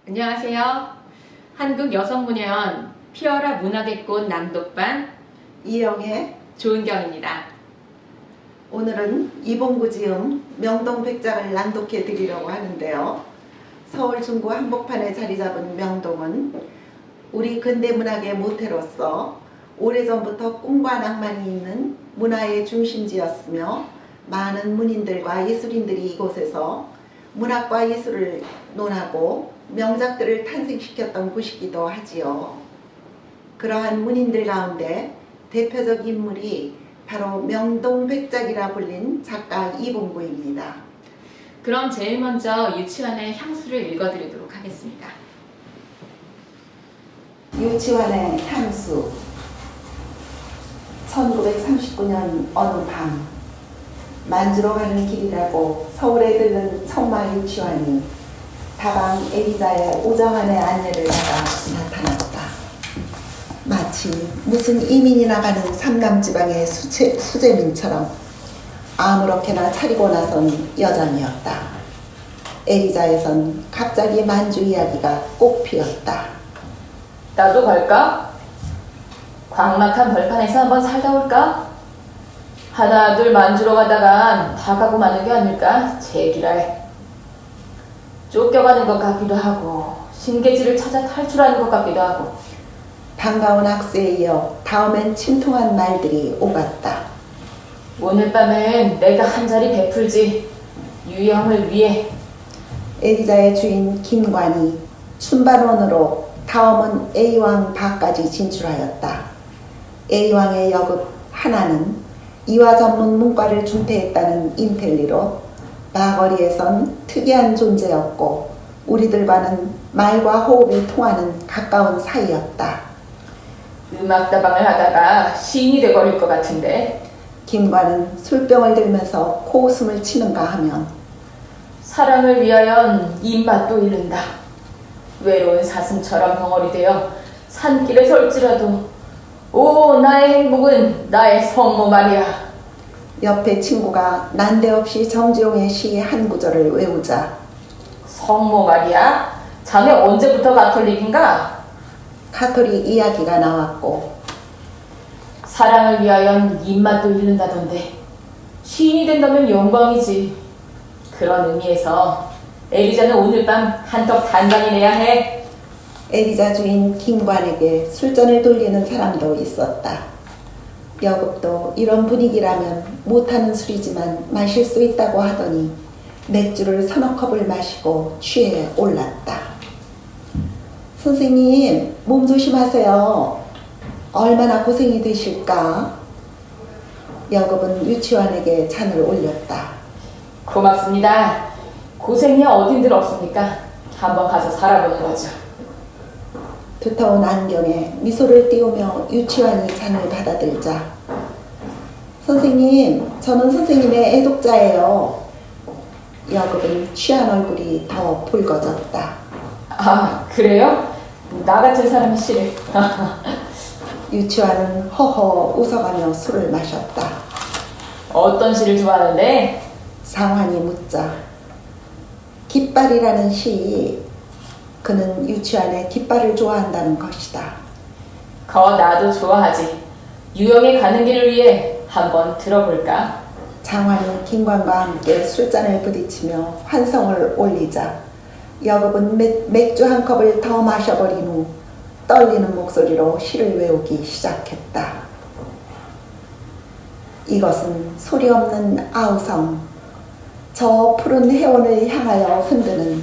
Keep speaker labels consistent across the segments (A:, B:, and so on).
A: 안녕하세요. 한국여성문예원 피어라 문학의 꽃 낭독반
B: 이영애,
A: 조은경입니다.
B: 오늘은 이봉구 지음 명동백작을 낭독해 드리려고 하는데요. 서울 중구 한복판에 자리 잡은 명동은 우리 근대문학의 모태로서 오래전부터 꿈과 낭만이 있는 문화의 중심지였으며 많은 문인들과 예술인들이 이곳에서 문학과 예술을 논하고 명작들을 탄생시켰던 곳이기도 하지요. 그러한 문인들 가운데 대표적 인물이 바로 명동백작이라 불린 작가 이봉구입니다.
A: 그럼 제일 먼저 유치원의 향수를 읽어드리도록 하겠습니다.
B: 유치원의 향수. 1939년 어느 밤 만주로 가는 길이라고 서울에 들른 청마 유치원이 다방 에리자의 오정환의 안내를 받아 나타났다. 마치 무슨 이민이 나가는 삼남지방의 수재민처럼 아무렇게나 차리고 나선 여장이었다. 에리자에선 갑자기 만주 이야기가 꽃피었다.
A: 나도 갈까? 광막한 벌판에서 한번 살다 올까? 하나 둘 만주러 가다간 다 가고 마는 게 아닐까? 제기랄. 쫓겨가는 것 같기도 하고 신계지를 찾아 탈출하는 것 같기도 하고.
B: 반가운 악수에 이어 다음엔 침통한 말들이 오갔다.
A: 오늘 밤엔 내가 한 자리 베풀지. 유영을 위해.
B: 에리자의 주인 김관이 춘반원으로 다음은 A왕 바까지 진출하였다. A왕의 여급 하나는 이화 전문 문과를 중퇴했다는 인텔리로 마거리에선 특이한 존재였고 우리들과는 말과 호흡이 통하는 가까운 사이였다.
A: 음악다방을 하다가 시인이 돼버릴 것 같은데.
B: 김관은 술병을 들면서 코웃음을 치는가 하면
A: 사랑을 위하연 입맛도 잃는다. 외로운 사슴처럼 벙어리 되어 산길에 설지라도 오 나의 행복은 나의 성모 말이야.
B: 옆에 친구가 난데없이 정지용의 시 한 구절을 외우자
A: 성모 말이야? 자네 언제부터 가톨릭인가?
B: 가톨릭 이야기가 나왔고
A: 사랑을 위하연 입맛도 잃는다던데. 시인이 된다면 영광이지. 그런 의미에서 에리자는 오늘 밤 한턱 단단히 내야 해.
B: 에리자 주인 김관에게 술잔을 돌리는 사람도 있었다. 여급도 이런 분위기라면 못하는 술이지만 마실 수 있다고 하더니 맥주를 서너 컵을 마시고 취해 올랐다. 선생님, 몸 조심하세요. 얼마나 고생이 되실까? 여급은 유치원에게 잔을 올렸다.
A: 고맙습니다. 고생이야 어딘들 없습니까? 한번 가서 살아보는 거죠.
B: 두터운 안경에 미소를 띄우며 유치원이 잔을 받아들자 선생님, 저는 선생님의 애독자예요. 여급은 취한 얼굴이 더 붉어졌다.
A: 아 그래요? 나 같은 사람이 싫어.
B: 유치원은 허허 웃어가며 술을 마셨다.
A: 어떤 시를 좋아하는데?
B: 상환이 묻자 깃발이라는 시. 그는 유치원의 깃발을 좋아한다는 것이다.
A: 나도 좋아하지. 유영에 가는 길을 위해 한번 들어볼까?
B: 장환이 김관과 함께 술잔을 부딪히며 환성을 올리자 여급은 맥주 한 컵을 더 마셔버린 후 떨리는 목소리로 시를 외우기 시작했다. 이것은 소리 없는 아우성, 저 푸른 해원을 향하여 흔드는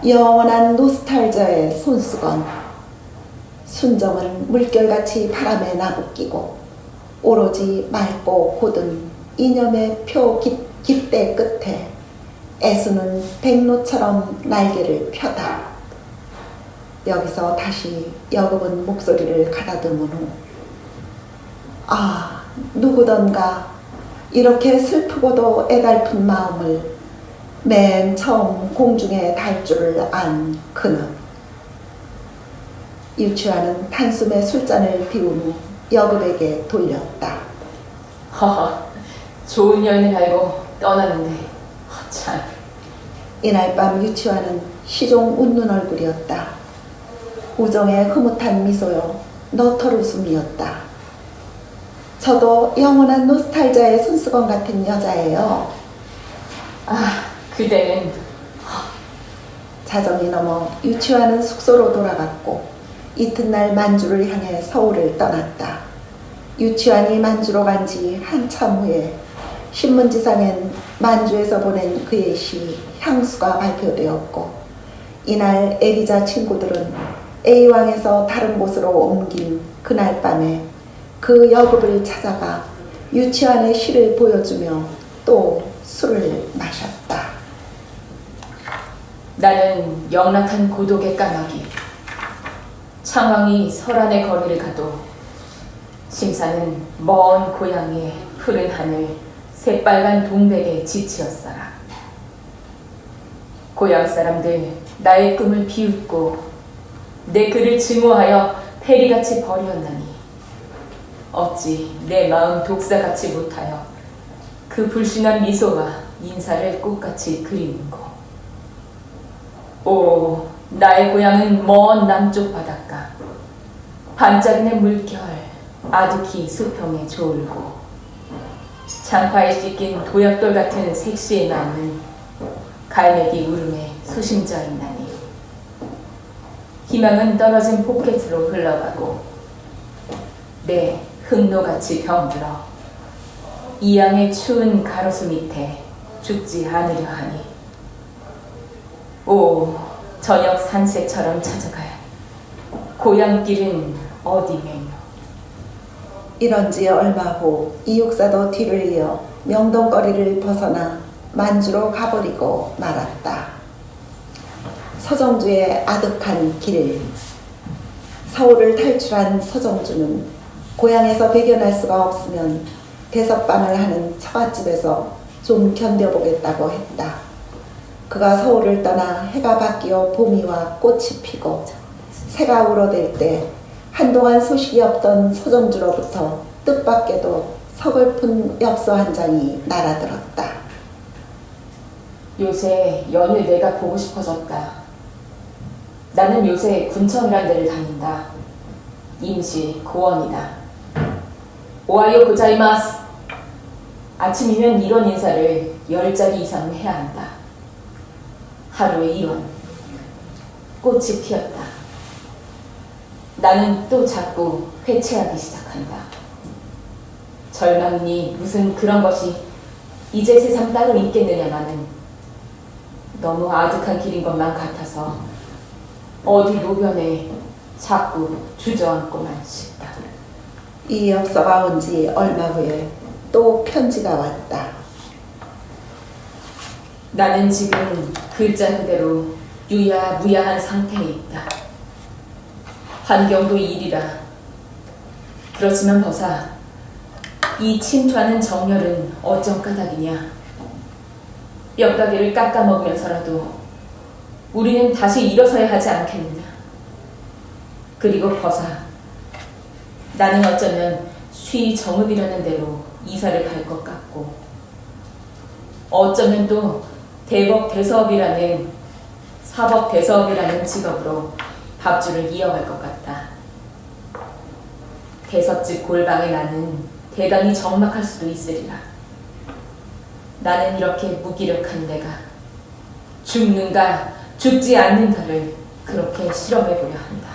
B: 영원한 노스탈저의 손수건. 순정은 물결같이 바람에 나부끼고 오로지 맑고 고든 이념의 표 깃대 끝에 애수는 백로처럼 날개를 펴다. 여기서 다시 여급은 목소리를 가다듬은 후 아, 누구던가 이렇게 슬프고도 애달픈 마음을 맨 처음 공중에 달 줄을 안 그는. 유치원은 단숨에 술잔을 비운 후 여급에게 돌렸다.
A: 허허, 좋은 여인을 알고 떠나는데 참.
B: 이날 밤 유치원은 시종 웃는 얼굴이었다. 우정의 흐뭇한 미소요, 너털 웃음이었다. 저도 영원한 노스탈자의 손수건 같은 여자예요.
A: 아, 그대는
B: 자정이 넘어 유치원은 숙소로 돌아갔고 이튿날 만주를 향해 서울을 떠났다. 유치원이 만주로 간 지 한참 후에 신문지상엔 만주에서 보낸 그의 시 향수가 발표되었고 이날 에리자 친구들은 A왕에서 다른 곳으로 옮긴 그날 밤에 그 여급을 찾아가 유치원의 시를 보여주며 또 술을 마셨다.
A: 나는 영락한 고독의 까마귀. 창왕이 설안의 거리를 가도 심사는 먼 고향의 푸른 하늘, 새빨간 동백의 지치었어라. 고향 사람들 나의 꿈을 비웃고 내 글을 증오하여 페리같이 버렸나니 어찌 내 마음 독사같이 못하여 그 불신한 미소와 인사를 꽃같이 그리는고. 오, 나의 고향은 먼 남쪽 바닷가, 반짝이는 물결 아득히 수평에 조울고 장파에 씻긴 도약돌 같은 색시에 남는 갈매기 울음에 수심져 있나니 희망은 떨어진 포켓으로 흘러가고 내 흑노같이 병들어 이 양의 추운 가로수 밑에 죽지 않으려 하니 오, 저녁 산새처럼 찾아갈 고향길은 어디매뇨.
B: 이런지 얼마 후 이육사도 뒤를 이어 명동거리를 벗어나 만주로 가버리고 말았다. 서정주의 아득한 길. 서울을 탈출한 서정주는 고향에서 배견할 수가 없으면 대섭반을 하는 처갓집에서 좀 견뎌보겠다고 했다. 그가 서울을 떠나 해가 바뀌어 봄이 와 꽃이 피고 새가 울어댈 때 한동안 소식이 없던 서정주로부터 뜻밖에도 서글픈 엽서 한 장이 날아들었다.
A: 요새 연휴 내가 보고 싶어졌다. 나는 요새 군청이란 데를 다닌다. 임시 고원이다. 오하요 고자이마스. 아침이면 이런 인사를 10자리 이상은 해야 한다. 하루에 이런. 꽃이 피었다. 나는 또 자꾸 회체하기 시작한다. 절망이 무슨 그런 것이 이제 세상 따로 있겠느냐마는 너무 아득한 길인 것만 같아서 어디 노변에 자꾸 주저앉고만 싶다.
B: 이 엽서가 온 지 얼마 후에 또 편지가 왔다.
A: 나는 지금 글자 그대로 유야무야한 상태에 있다. 환경도 일이라. 그렇지만 버사, 이 침투하는 정열은 어쩜 까닭이냐. 뼈가게를 깎아먹으면서라도 우리는 다시 일어서야 하지 않겠느냐. 그리고 버사, 나는 어쩌면 쉬 정읍이라는 데로 이사를 갈 것 같고 어쩌면 또 사법대서업이라는 직업으로 밥줄을 이어갈 것 같다. 대섭집 골방에 나는 대단히 적막할 수도 있으리라. 나는 이렇게 무기력한 내가 죽는가 죽지 않는가를 그렇게 실험해보려 한다.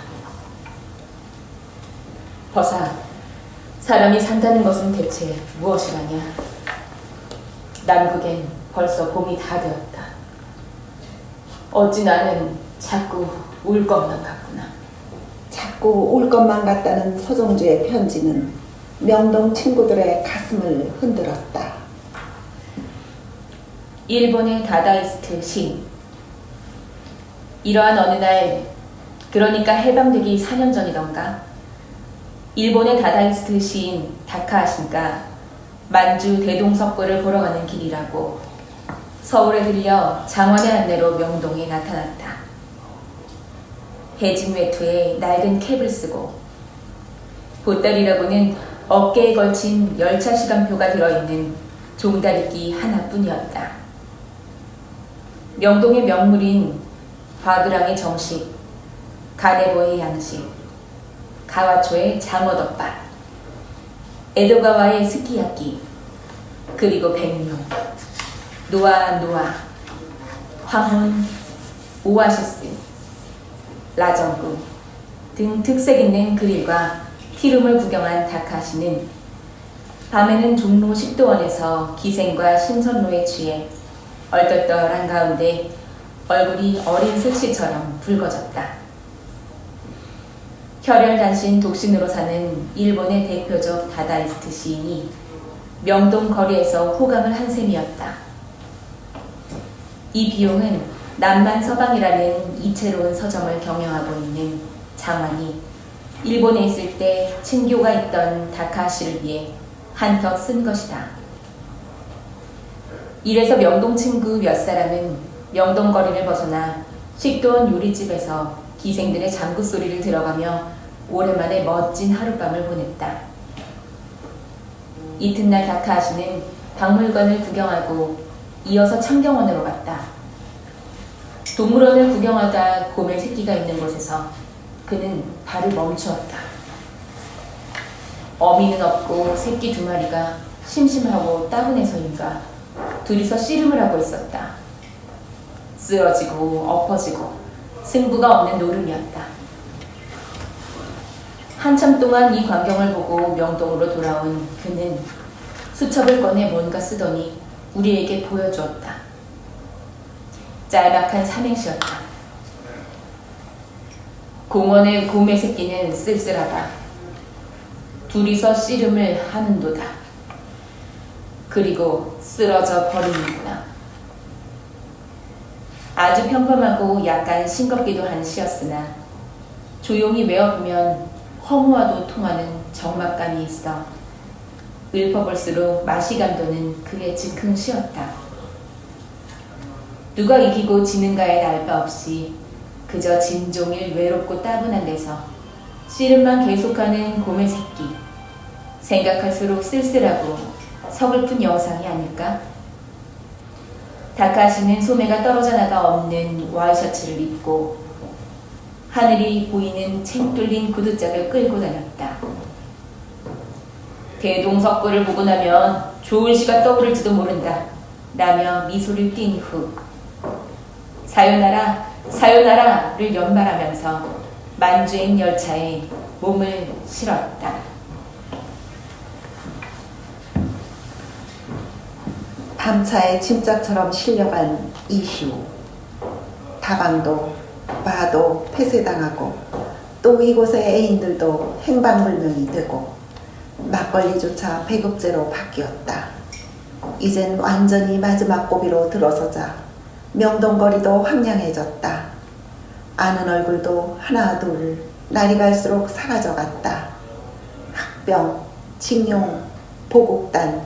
A: 버사, 사람이 산다는 것은 대체 무엇이라냐? 남극엔 벌써 봄이 다 되었다. 어찌 나는 자꾸 울 것만 같구나.
B: 자꾸 울 것만 같다는 서정주의 편지는 명동 친구들의 가슴을 흔들었다.
A: 일본의 다다이스트 시인. 이러한 어느 날, 그러니까 해방되기 4년 전이던가, 일본의 다다이스트 시인 다카하시가 만주 대동석굴을 보러 가는 길이라고 서울에 들려 장원의 안내로 명동에 나타났다. 해진 외투에 낡은 캡을 쓰고 보따리라고는 어깨에 걸친 열차 시간표가 들어있는 종다리끼 하나뿐이었다. 명동의 명물인 과그랑의 정식, 가네보의 양식, 가와초의 장어덮밥, 에도가와의 스키야키, 그리고 백룡, 노아, 황혼, 오아시스, 라정구 등 특색 있는 그릴과 티룸을 구경한 다카시는 밤에는 종로 식도원에서 기생과 신선로에 취해 얼떨떨한 가운데 얼굴이 어린 색시처럼 붉어졌다. 혈혈단신 독신으로 사는 일본의 대표적 다다이스트 시인이 명동 거리에서 호강을 한 셈이었다. 이 비용은 남만 서방이라는 이채로운 서점을 경영하고 있는 장환이 일본에 있을 때 친교가 있던 다카시를 위해 한턱 쓴 것이다. 이래서 명동 친구 몇 사람은 명동 거리를 벗어나 식도원 요리집에서 기생들의 장구 소리를 들어가며 오랜만에 멋진 하룻밤을 보냈다. 이튿날 다카시는 박물관을 구경하고 이어서 창경원으로 갔다. 동물원을 구경하다 곰의 새끼가 있는 곳에서 그는 발을 멈추었다. 어미는 없고 새끼 2마리가 심심하고 따분해서인가 둘이서 씨름을 하고 있었다. 쓰러지고 엎어지고 승부가 없는 노름이었다. 한참 동안 이 광경을 보고 명동으로 돌아온 그는 수첩을 꺼내 뭔가 쓰더니 우리에게 보여주었다. 짤막한 삼행시였다. 공원의 곰의 새끼는 쓸쓸하다. 둘이서 씨름을 하는도다. 그리고 쓰러져 버리는구나. 아주 평범하고 약간 싱겁기도 한 시였으나 조용히 외워보면 허무와도 통하는 적막감이 있어 읊어볼수록 맛이 감도는 그의 즉흥시였다. 누가 이기고 지는가에 날 바 없이 그저 진종일 외롭고 따분한 데서 씨름만 계속하는 곰의 새끼, 생각할수록 쓸쓸하고 서글픈 영상이 아닐까? 다카시는 소매가 떨어져 나가 없는 와이셔츠를 입고 하늘이 보이는 챙 뚫린 구두짝을 끌고 다녔다. 대동석굴을 보고 나면 좋은 시가 떠오를지도 모른다 라며 미소를 띈 후 사요나라 사요나라를 연말하면서 만주행 열차에 몸을 실었다.
B: 밤차에 짐짝처럼 실려간 이시우. 다방도 바도 폐쇄당하고 또 이곳의 애인들도 행방불명이 되고 막걸리조차 배급제로 바뀌었다. 이젠 완전히 마지막 고비로 들어서자 명동거리도 황량해졌다. 아는 얼굴도 하나 둘 날이 갈수록 사라져갔다. 학병, 징용, 보국단,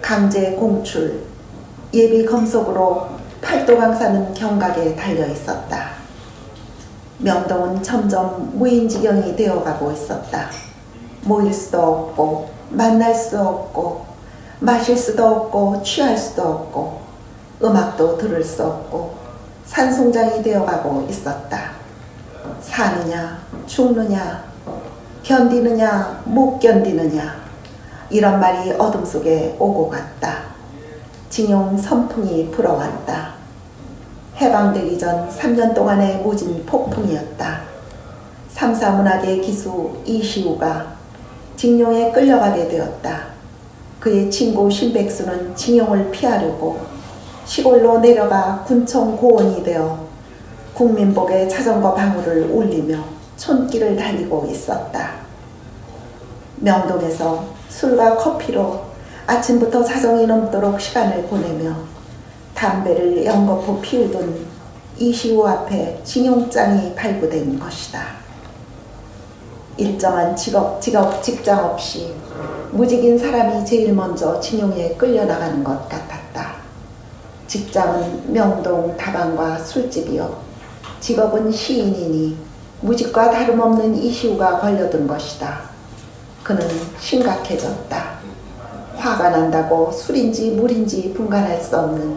B: 강제 공출, 예비 검속으로 팔도강사는 경각에 달려 있었다. 명동은 점점 무인지경이 되어가고 있었다. 모일 수도 없고 만날 수도 없고 마실 수도 없고 취할 수도 없고 음악도 들을 수 없고 산송장이 되어가고 있었다. 사느냐 죽느냐 견디느냐 못 견디느냐 이런 말이 어둠 속에 오고 갔다. 징용 선풍이 불어왔다. 해방되기 전 3년 동안의 모진 폭풍이었다. 삼사문학의 기수 이시우가 징용에 끌려가게 되었다. 그의 친구 신백수는 징용을 피하려고 시골로 내려가 군청 고원이 되어 국민복의 자전거 방울을 울리며 촌길을 달리고 있었다. 명동에서 술과 커피로 아침부터 자정이 넘도록 시간을 보내며 담배를 연거푸 피우던 이시우 앞에 징용장이 발부된 것이다. 일정한 직장 없이 무직인 사람이 제일 먼저 징용에 끌려나가는 것 같았다. 직장은 명동 다방과 술집이요. 직업은 시인이니 무직과 다름없는 이시우가 걸려든 것이다. 그는 심각해졌다. 화가 난다고 술인지 물인지 분간할 수 없는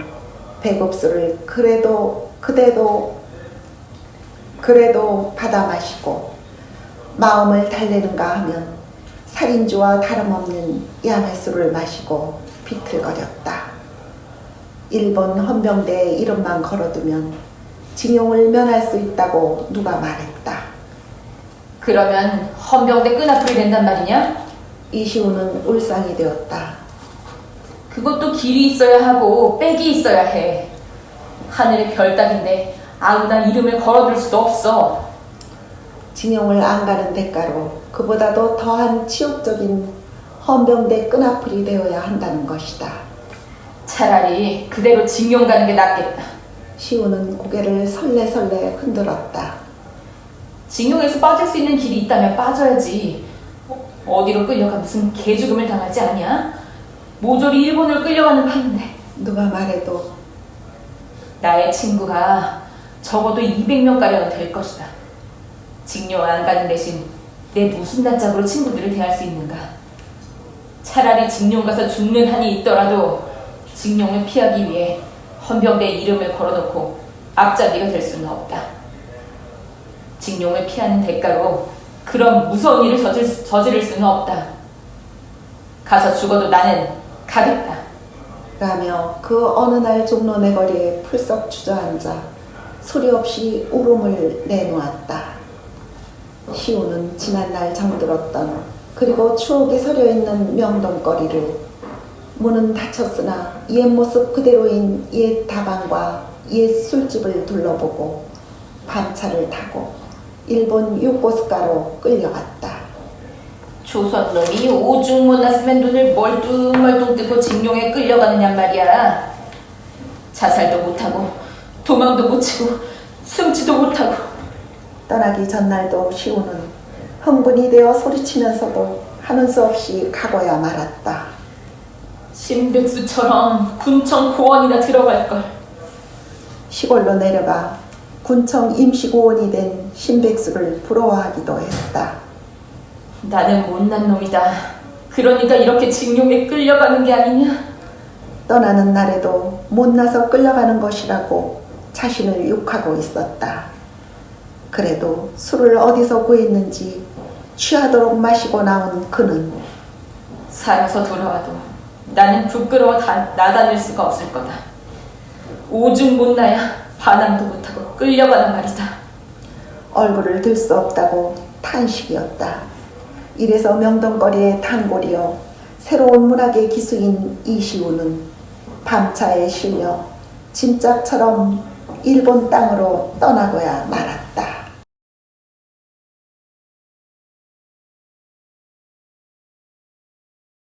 B: 배급수를 그대도 그래도 받아 마시고 마음을 달래는가 하면 살인주와 다름없는 야매술을 마시고 비틀거렸다. 일본 헌병대의 이름만 걸어두면 징용을 면할 수 있다고 누가 말했다.
A: 그러면 헌병대 끈앞풀이 된단 말이냐?
B: 이시우는 울상이 되었다.
A: 그것도 길이 있어야 하고 빽이 있어야 해. 하늘의 별 따기인데 아무나 이름을 걸어둘 수도 없어.
B: 징용을 안 가는 대가로 그보다도 더한 치욕적인 헌병대 끈앞풀이 되어야 한다는 것이다.
A: 차라리 그대로 징용 가는 게 낫겠다.
B: 시우는 고개를 설레설레 흔들었다.
A: 징용에서 빠질 수 있는 길이 있다면 빠져야지. 어디로 끌려가 무슨 개죽음을 당하지 않냐? 모조리 일본으로 끌려가는 판인데.
B: 누가 말해도
A: 나의 친구가 적어도 200명가량은 될 것이다. 징용 안 가는 대신 내 무슨 단짝으로 친구들을 대할 수 있는가? 차라리 징용 가서 죽는 한이 있더라도 징용을 피하기 위해 헌병대의 이름을 걸어놓고 앞잡이가 될 수는 없다. 징용을 피하는 대가로 그런 무서운 일을 저지를 수는 없다. 가서 죽어도 나는 가겠다.
B: 라며 그 어느 날 종로 내거리에 풀썩 주저앉아 소리 없이 울음을 내놓았다. 시우는 지난날 잠들었던 그리고 추억에 서려있는 명동거리를 문은 닫혔으나 옛 모습 그대로인 옛 다방과 옛 술집을 둘러보고 밤차를 타고 일본 요코스카로 끌려갔다.
A: 조선놈이 오죽 못났으면 눈을 멀뚱멀뚱 뜨고 징용에 끌려가느냔 말이야. 자살도 못하고 도망도 못 치고 숨지도 못하고.
B: 떠나기 전날도 시우는 흥분이 되어 소리치면서도 하는 수 없이 가고야 말았다.
A: 신백수처럼 군청 고원이나 들어갈걸.
B: 시골로 내려가 군청 임시고원이 된 신백수를 부러워하기도 했다.
A: 나는 못난 놈이다. 그러니까 이렇게 징용에 끌려가는 게 아니냐?
B: 떠나는 날에도 못나서 끌려가는 것이라고 자신을 욕하고 있었다. 그래도 술을 어디서 구했는지 취하도록 마시고 나온 그는
A: 살아서 돌아와도 나는 부끄러워 나다닐 수가 없을 거다. 오죽 못나야 반항도 못하고 끌려가는 말이다.
B: 얼굴을 들 수 없다고 탄식이었다. 이래서 명동거리의 단골이여 새로운 문학의 기수인 이시우는 밤차에 실려 짐짝처럼 일본 땅으로 떠나고야 말았다.